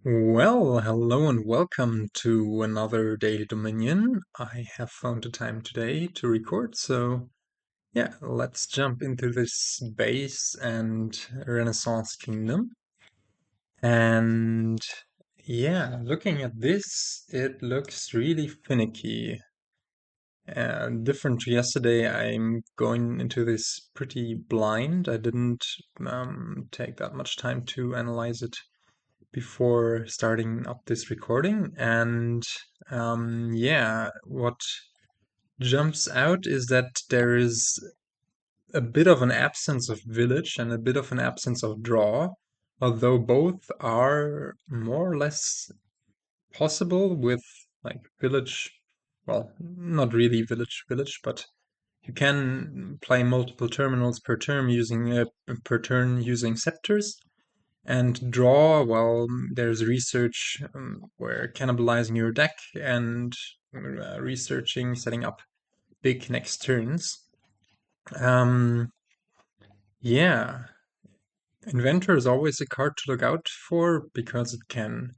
Well, hello and welcome to another Daily Dominion. I have found the time today to record, so yeah, let's jump into this base and Renaissance Kingdom. And yeah, looking at this, it looks really finicky. Different to yesterday, I'm going into this pretty blind. I didn't take that much time to analyze it before starting up this recording. And yeah, what jumps out is that there is a bit of an absence of village and a bit of an absence of draw, although both are more or less possible with like village. Well, not really village, but you can play multiple terminals per turn using scepters. And draw, well, there's research where cannibalizing your deck and researching, setting up big next turns. Um, yeah, Inventor is always a card to look out for because it can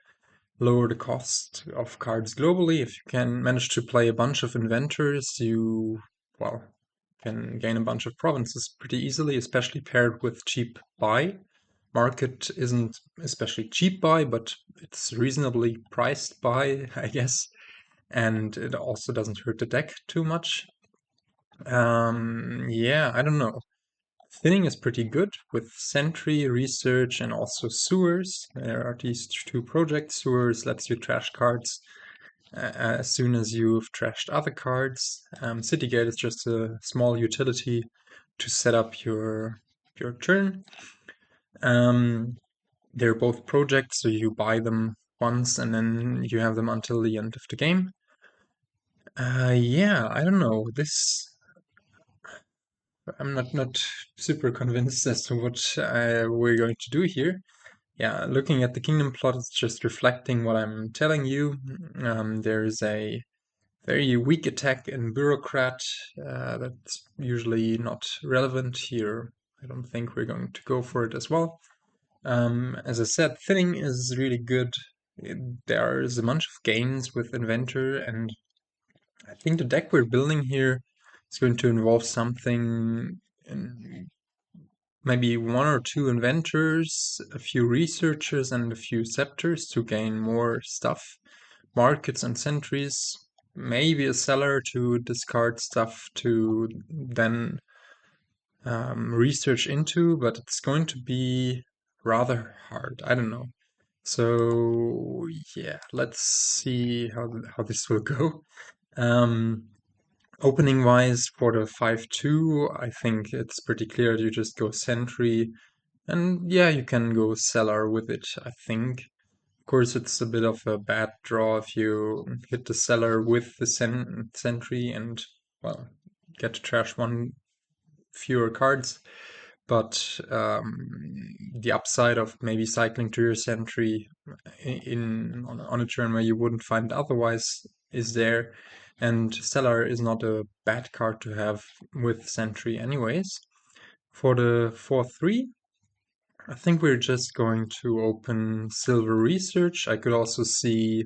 lower the cost of cards globally. If you can manage to play a bunch of Inventors, you, well, can gain a bunch of provinces pretty easily, especially paired with cheap buy. Market isn't especially cheap buy, but it's reasonably priced buy, I guess. And it also doesn't hurt the deck too much. Yeah, I don't know. Thinning is pretty good with Sentry, Research, and also Sewers. There are these two projects. Sewers lets you trash cards as soon as you've trashed other cards. Citygate is just a small utility to set up your turn. They're both projects, so you buy them once and then you have them until the end of the game. Yeah, I don't know. I'm not super convinced as to what we're going to do here. Yeah, looking at the kingdom plot, it's just reflecting what I'm telling you. There's a very weak attack in bureaucrat that's usually not relevant here. I don't think we're going to go for it as well. As I said, thinning is really good. There's a bunch of gains with Inventor, and I think the deck we're building here is going to involve something in maybe one or two Inventors, a few Researchers, and a few Scepters to gain more stuff. Markets and sentries, maybe a seller to discard stuff to then research into, but it's going to be rather hard. I don't know. So yeah, let's see how this will go. Um, Opening wise for the 5-2, I think it's pretty clear you just go sentry, and yeah, you can go cellar with it, I think. Of course, it's a bit of a bad draw if you hit the cellar with the sentry and, well, get to trash one fewer cards. But the upside of maybe cycling to your sentry on a turn where you wouldn't find it otherwise is there. And cellar is not a bad card to have with sentry anyways. For the 4-3, I think we're just going to open Silver Research. I could also see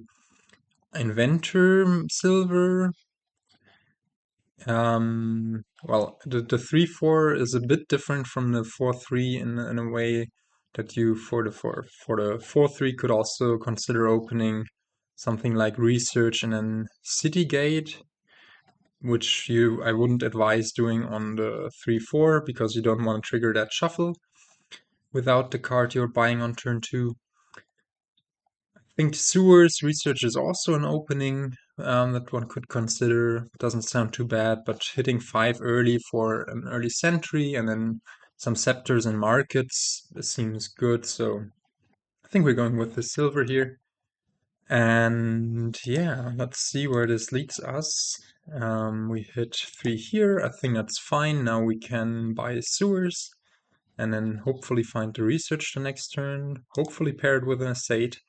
Inventor Silver. Well, the 3-4 is a bit different from the 4-3 in a way that you for the 4-3 could also consider opening something like Research and then Citygate, which I wouldn't advise doing on the 3-4 because you don't want to trigger that shuffle without the card you're buying on turn 2. I think Sewers Research is also an opening that one could consider. Doesn't sound too bad, but hitting 5 early for an early sentry and then some Scepters and Markets seems good. So I think we're going with the silver here. And yeah, let's see where this leads us. We hit 3 here. I think that's fine. Now we can buy Sewers and then hopefully find the Research the next turn. Hopefully paired with an Estate.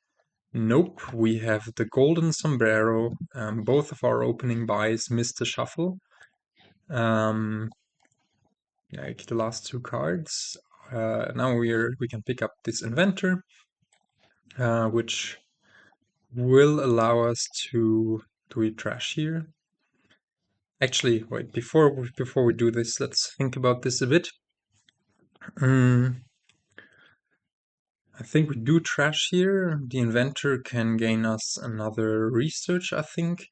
Nope, we have the Golden Sombrero. Both of our opening buys missed the shuffle. Like the last two cards. Now we can pick up this Inventor. which will allow us to... Do we trash here? Actually, wait, before we do this, let's think about this a bit. I think we do trash here. The Inventor can gain us another research, I think.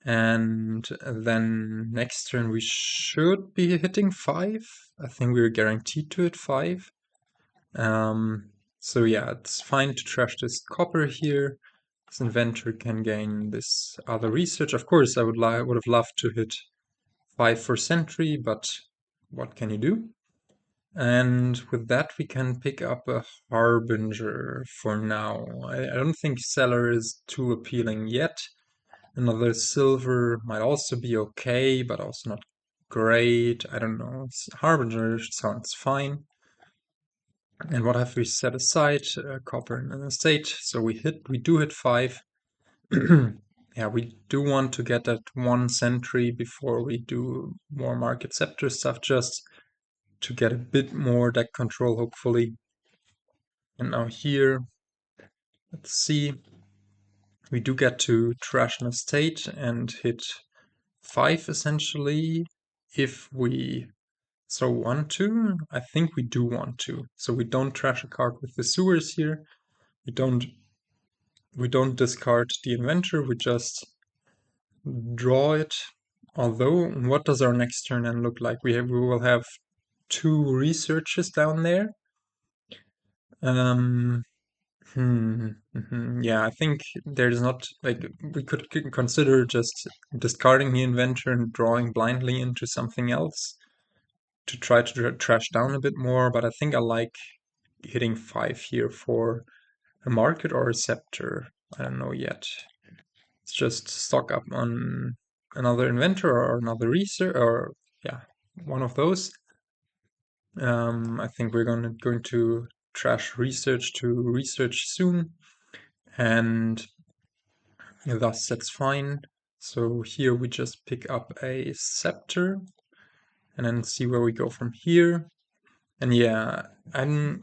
And then next turn we should be hitting 5. I think we're guaranteed to hit 5. So yeah, it's fine to trash this copper here. This Inventor can gain this other research. Of course, I would have loved to hit 5 for sentry, but what can you do? And with that, we can pick up a Harbinger for now. I don't think Cellar is too appealing yet. Another silver might also be okay, but also not great. I don't know. Harbinger sounds fine. And what have we set aside? Copper and an estate. So we do hit 5. Yeah, we do want to get that 1 sentry before we do more market scepter stuff, just to get a bit more deck control, hopefully. And now here, let's see. We do get to trash an estate and hit 5 essentially if we so want to. I think we do want to. So we don't trash a card with the sewers here. We don't discard the Inventor, we just draw it. Although, what does our next turn then look like? We will have 2 researches down there. Yeah, I think there's not, like, we could consider just discarding the Inventor and drawing blindly into something else to try to trash down a bit more, but I think I like hitting 5 here for a market or a scepter. I don't know yet. Let's just stock up on another Inventor or another research, or yeah, one of those. I think we're going to trash research to research soon, and thus that's fine. So here we just pick up a Scepter and then see where we go from here. And yeah, I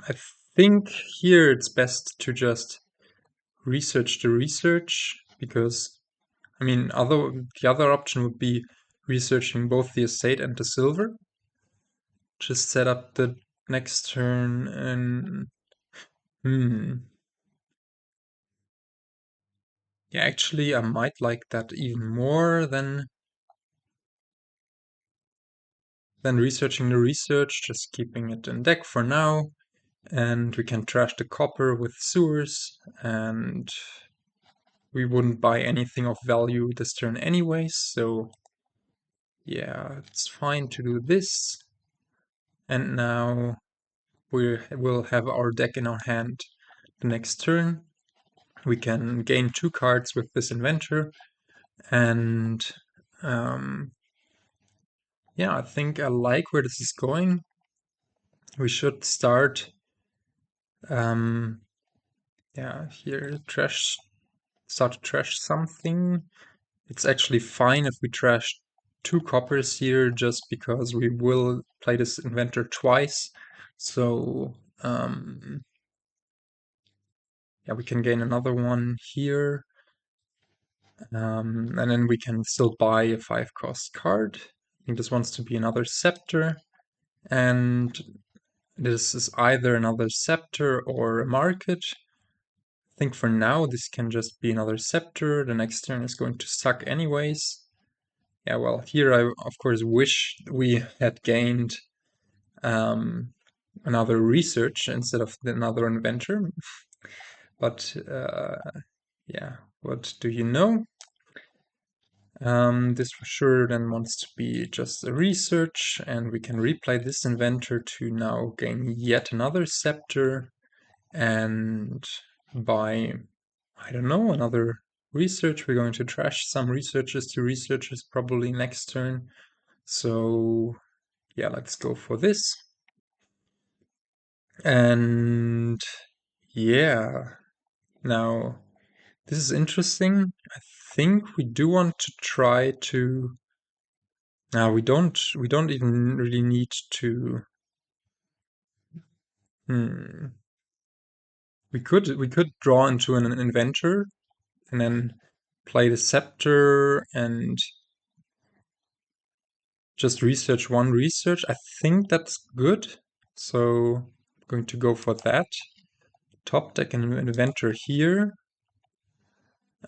think here it's best to just research the research, because I mean, the other option would be researching both the estate and the silver. Just set up the next turn and yeah, actually I might like that even more than researching the research, just keeping it in deck for now. And we can trash the copper with sewers, and we wouldn't buy anything of value this turn anyways, so yeah, it's fine to do this. And now we'll have our deck in our hand the next turn. We can gain 2 cards with this Inventor, and yeah, I think I like where this is going. We should start yeah, here start to trash something. It's actually fine if we trash 2 coppers here, just because we will play this Inventor twice. So yeah, we can gain another one here. And then we can still buy a 5-cost card. I think this wants to be another Scepter. And this is either another Scepter or a market. I think for now this can just be another Scepter. The next turn is going to suck anyways. Yeah, well, here I of course wish we had gained another research instead of another Inventor. But yeah, what do you know? This for sure then wants to be just a research, and we can replay this Inventor to now gain yet another Scepter, and by, I don't know, another research. We're going to trash some researches to researches probably next turn. So yeah, let's go for this. And yeah, now this is interesting. I think we do want to try to... Now we don't even really need to... We We could draw into an Inventor and then play the Scepter and just research one research. I think that's good. So I'm going to go for that. Top deck an Inventor here.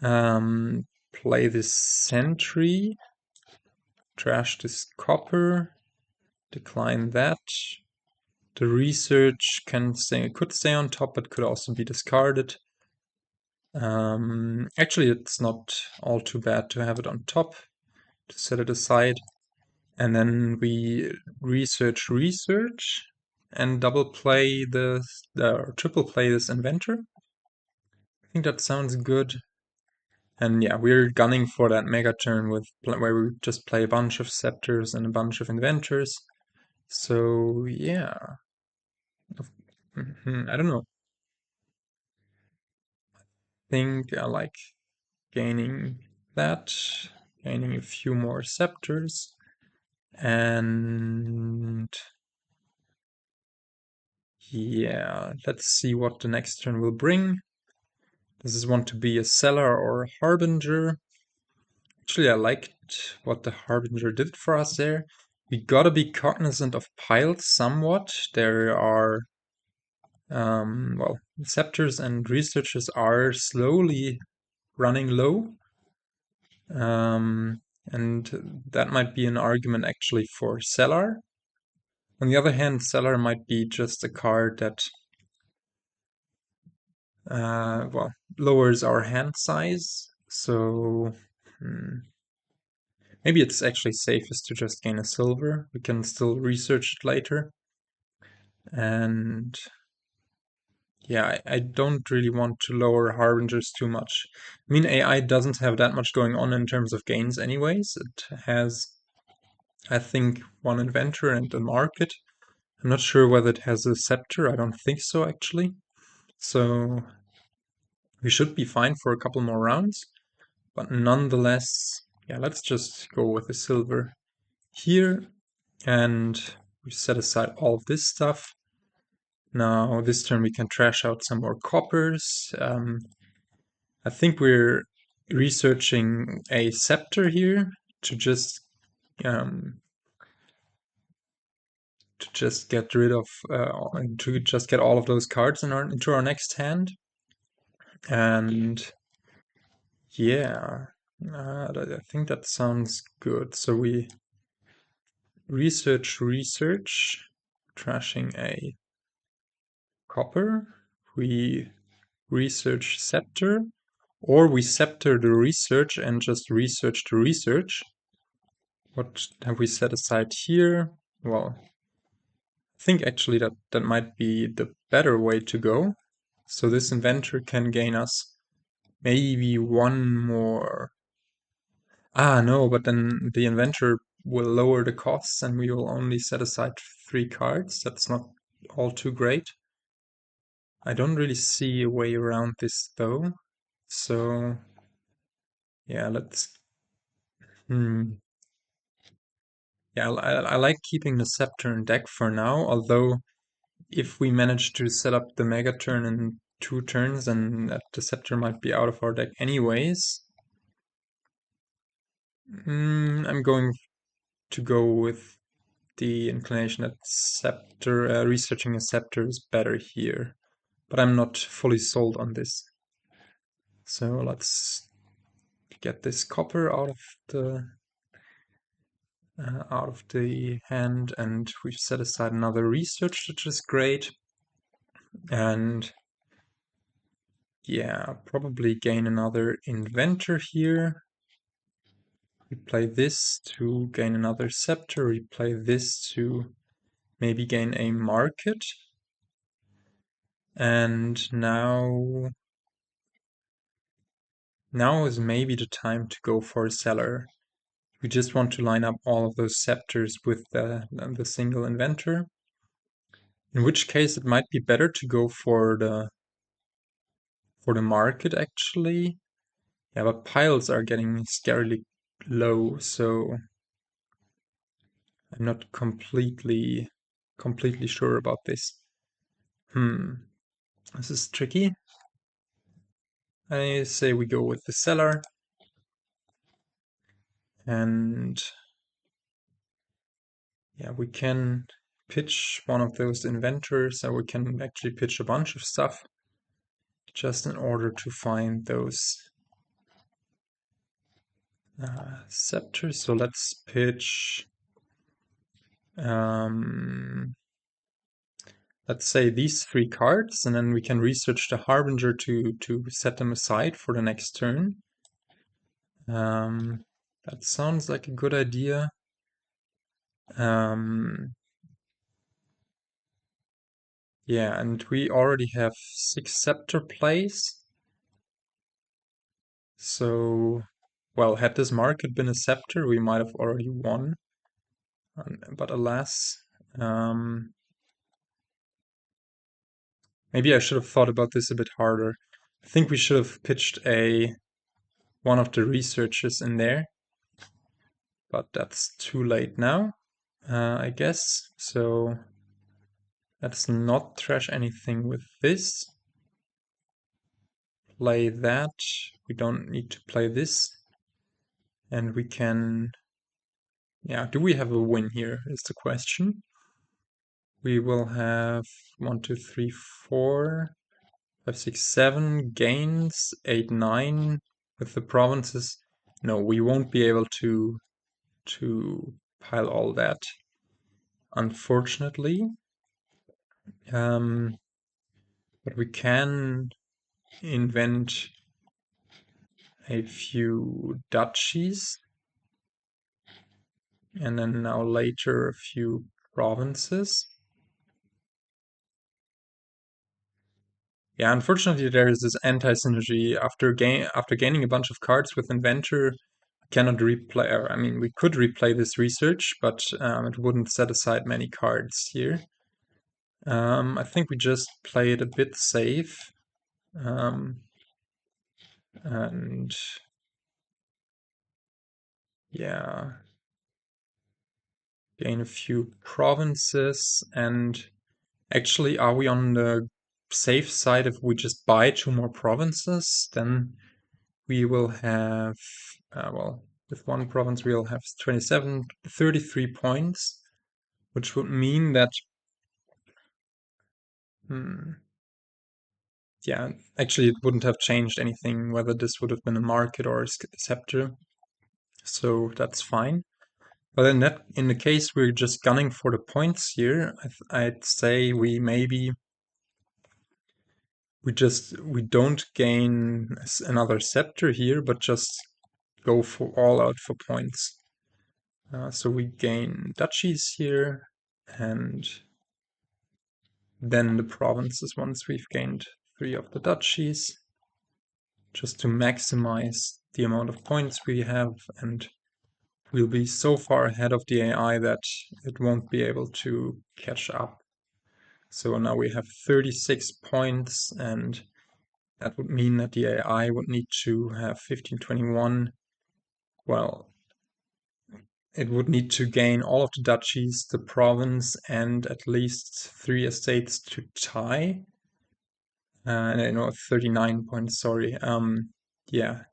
Play this Sentry. Trash this Copper. Decline that. The research could stay on top, but could also be discarded. Actually, it's not all too bad to have it on top, to set it aside. And then we research, and double play or triple play this Inventor. I think that sounds good. And yeah, we're gunning for that mega turn where we just play a bunch of Scepters and a bunch of Inventors. So yeah, I don't know. I think I like gaining that, gaining a few more Scepters, and yeah, let's see what the next turn will bring. Does this want to be a Seller or a Harbinger? Actually, I liked what the Harbinger did for us there. We gotta be cognizant of piles somewhat. There are, well, Scepters and Researchers are slowly running low. And that might be an argument actually for Seller. On the other hand, Seller might be just a card that, well, lowers our hand size. So maybe it's actually safest to just gain a silver. We can still research it later. And yeah, I don't really want to lower Harbingers too much. I mean, AI doesn't have that much going on in terms of gains anyways. It has, I think, one Inventor and a market. I'm not sure whether it has a Scepter. I don't think so, actually. So we should be fine for a couple more rounds. But nonetheless, yeah, let's just go with the silver here. And we set aside all of this stuff. Now, this turn we can trash out some more coppers. I think we're researching a Scepter here to just get rid of, to just get all of those cards into our next hand. And yeah, I think that sounds good. So we research, trashing a copper. We research Scepter, or we Scepter the research and just research the research. What have we set aside here? Well, I think actually that might be the better way to go. So this Inventor can gain us maybe one more. Ah, no, but then the Inventor will lower the costs and we will only set aside 3 cards. That's not all too great. I don't really see a way around this though. So yeah, let's. Yeah, I like keeping the Scepter in deck for now, although if we manage to set up the Mega Turn in 2 turns, then the Scepter might be out of our deck anyways. I'm going to go with the inclination that Scepter, researching a Scepter is better here, but I'm not fully sold on this. So let's get this copper out of the hand, and we've set aside another research, which is great. And yeah, probably gain another Inventor here. We play this to gain another Scepter. We play this to maybe gain a market. And now is maybe the time to go for a Seller. We just want to line up all of those Scepters with the single Inventor. In which case it might be better to go for the market actually. Yeah, but piles are getting scarily low, so I'm not completely sure about this. This is tricky. I say we go with the seller. And yeah, we can pitch one of those inventors, or we can actually pitch a bunch of stuff just in order to find those scepters. So let's pitch, let's say these 3 cards, and then we can research the Harbinger to set them aside for the next turn. That sounds like a good idea. Yeah, and we already have 6 Scepter plays. So, well, had this market been a Scepter, we might have already won. But alas, maybe I should have thought about this a bit harder. I think we should have pitched one of the researchers in there, but that's too late now, I guess. So let's not trash anything with this. Play that. We don't need to play this. And we can... Yeah, do we have a win here is the question. We will have 1, 2, 3, 4, 5, 6, 7 gains, 8, 9 with the provinces. No, we won't be able to pile all that, unfortunately. But we can invent a few duchies, and then now later a few provinces. Yeah, unfortunately there is this anti-synergy. After gaining a bunch of cards with Inventor, cannot replay, or, I mean, we could replay this research, but it wouldn't set aside many cards here. I think we just play it a bit safe. And yeah, gain a few provinces. And actually, are we on the safe side if we just buy 2 more provinces? Then we will have, well, with 1 province we'll have 33 points, which would mean that, yeah, actually it wouldn't have changed anything whether this would have been a market or a scepter, so that's fine. But in the case we're just gunning for the points here, I'd say we don't gain another scepter here, but just go for all out for points. So we gain duchies here, and then the provinces once we've gained 3 of the duchies, just to maximize the amount of points we have, and we'll be so far ahead of the AI that it won't be able to catch up. So now we have 36 points, and that would mean that the AI would need to have 1521. Well, it would need to gain all of the duchies, the province, and at least 3 estates to tie. No, 39 points, sorry. Yeah,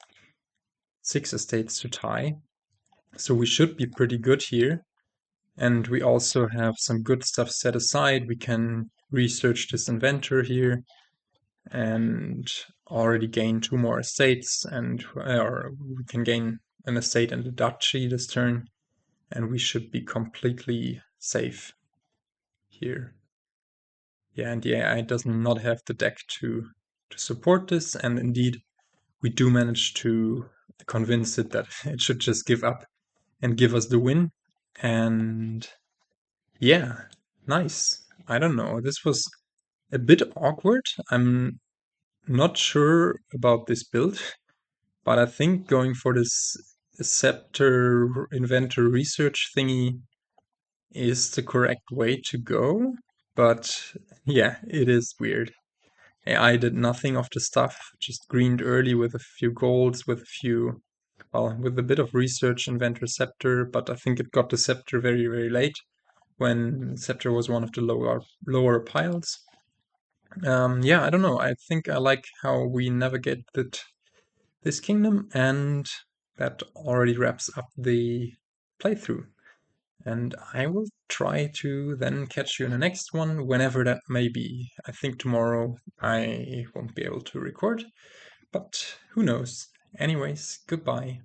6 estates to tie. So we should be pretty good here. And we also have some good stuff set aside. We can research this inventor here and already gain 2 more estates, or we can gain an estate and a duchy this turn, and we should be completely safe here. Yeah, and the AI does not have the deck to support this, and indeed we do manage to convince it that it should just give up and give us the win. And yeah, nice. I don't know, this was a bit awkward. I'm not sure about this build, but I think going for this Scepter Inventor research thingy is the correct way to go. But yeah, it is weird. AI did nothing of the stuff, just greened early with a few golds, with a bit of research Inventor Scepter, but I think it got the Scepter very, very late when Scepter was one of the lower piles. Yeah, I don't know. I think I like how we navigated this kingdom, and that already wraps up the playthrough. And I will try to then catch you in the next one, whenever that may be. I think tomorrow I won't be able to record, but who knows. Anyways, goodbye.